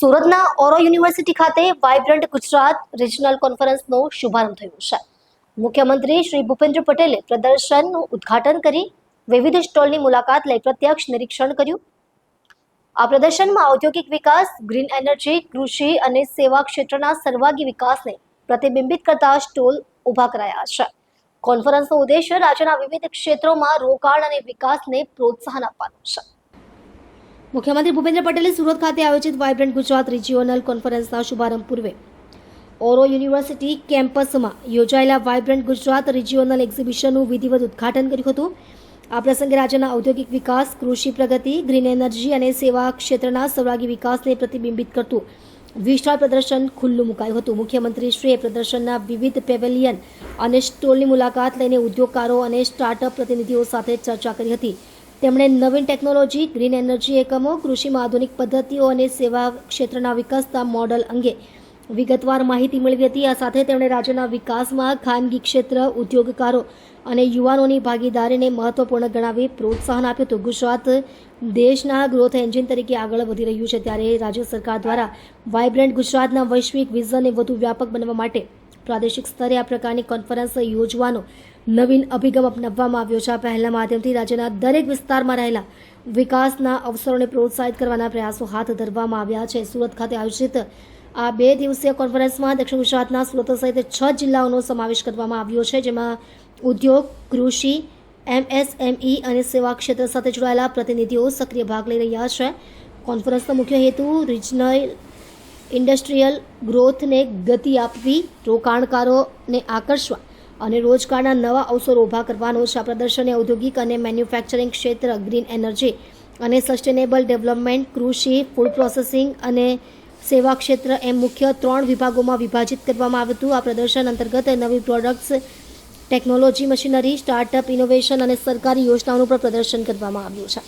સુરતના ઓરો યુનિવર્સિટી ખાતે vibrant Gujarat regional કોન્ફરન્સનો શુભારંભ થયો છે. મુખ્યમંત્રી શ્રી ભૂપેન્દ્ર પટેલે પ્રદર્શનનું ઉદ્ઘાટન કરી વિવિધ સ્ટોલની મુલાકાત લઈ પ્રત્યક્ષ નિરીક્ષણ કર્યું. આ પ્રદર્શનમાં ઔદ્યોગિક વિકાસ, ગ્રીન એનર્જી, કૃષિ અને સેવા ક્ષેત્રના સર્વાંગી વિકાસને પ્રતિબિંબિત કરતા સ્ટોલ ઊભા કરાયા છે. કોન્ફરન્સનો ઉદ્દેશ્ય રાજ્યના વિવિધ ક્ષેત્રોમાં રોકાણ અને વિકાસને પ્રોત્સાહન આપવાનો છે. મુખ્યમંત્રી ભૂપેન્દ્ર પટેલે સુરત ખાતે આયોજિત વાઇબ્રન્ટ ગુજરાત રિજિયોનલ કોન્ફરન્સના શુભારંભ પૂર્વે ઓરો યુનિવર્સિટી કેમ્પસમાં યોજાયેલા વાઇબ્રન્ટ ગુજરાત રિજિયોનલ એક્ઝિબિશનનું વિધિવત ઉદ્ઘાટન કર્યું હતું. આ પ્રસંગે રાજ્યના ઔદ્યોગિક વિકાસ, કૃષિ પ્રગતિ, ગ્રીન એનર્જી અને સેવા ક્ષેત્રના સર્વાંગી વિકાસને પ્રતિબિંબિત કરતું વિશાળ પ્રદર્શન ખુલ્લું મુકાયું હતું. મુખ્યમંત્રીશ્રીએ પ્રદર્શનના વિવિધ પેવેલિયન અને સ્ટોલની મુલાકાત લઈને ઉદ્યોગકારો અને સ્ટાર્ટઅપ પ્રતિનિધિઓ સાથે ચર્ચા કરી હતી. તેમણે નવીન ટેકનોલોજી, ગ્રીન એનર્જી એકમો, કૃષિમાં આધુનિક પદ્ધતિઓ અને સેવા ક્ષેત્રના વિકસતા મોડલ અંગે વિગતવાર માહિતી મેળવી હતી. આ સાથે તેમણે રાજ્યના વિકાસમાં ખાનગી ક્ષેત્ર, ઉદ્યોગકારો અને યુવાનોની ભાગીદારીને મહત્વપૂર્ણ ગણાવી પ્રોત્સાહન આપ્યું હતું. ગુજરાત દેશના ગ્રોથ એન્જિન તરીકે આગળ વધી રહ્યું છે, ત્યારે રાજ્ય સરકાર દ્વારા વાઇબ્રન્ટ ગુજરાતના વૈશ્વિક વિઝનને વધુ વ્યાપક બનાવવા માટે પ્રાદેશિક સ્તરે આ પ્રકારની કોન્ફરન્સ યોજવાનો નવીન અભિગમ અપનાવવામાં આવ્યો છે. આ પહેલના માધ્યમથી રાજ્યના દરેક વિસ્તારમાં રહેલા વિકાસના અવસરોને પ્રોત્સાહિત કરવાના પ્રયાસો હાથ ધરવામાં આવ્યા છે. સુરત ખાતે આયોજિત આ 2 દિવસીય કોન્ફરન્સમાં દક્ષિણ ગુજરાતના સુરત સહિત 6 જિલ્લાઓનો સમાવેશ કરવામાં આવ્યો છે, જેમાં ઉદ્યોગ, કૃષિ, MSME અને સેવા ક્ષેત્ર સાથે જોડાયેલા પ્રતિનિધિઓ સક્રિય ભાગ લઈ રહ્યા છે. કોન્ફરન્સનો મુખ્ય હેતુ રિજનલ ઇન્ડસ્ટ્રીયલ ગ્રોથને ગતિ આપવી, રોકાણકારોને આકર્ષવા અને રોજગારના નવા અવસરો ઊભા કરવાનો છે. આ પ્રદર્શને ઔદ્યોગિક અને મેન્યુફેક્ચરિંગ ક્ષેત્ર, ગ્રીન એનર્જી અને સસ્ટેનેબલ ડેવલપમેન્ટ, કૃષિ, ફૂડ પ્રોસેસિંગ અને સેવા ક્ષેત્ર એમ મુખ્ય 3 વિભાગોમાં વિભાજિત કરવામાં આવ્યું હતું. આ પ્રદર્શન અંતર્ગત નવી products, technology, machinery, startup, innovation અને સરકારી યોજનાઓનું પણ પ્રદર્શન કરવામાં આવ્યું છે.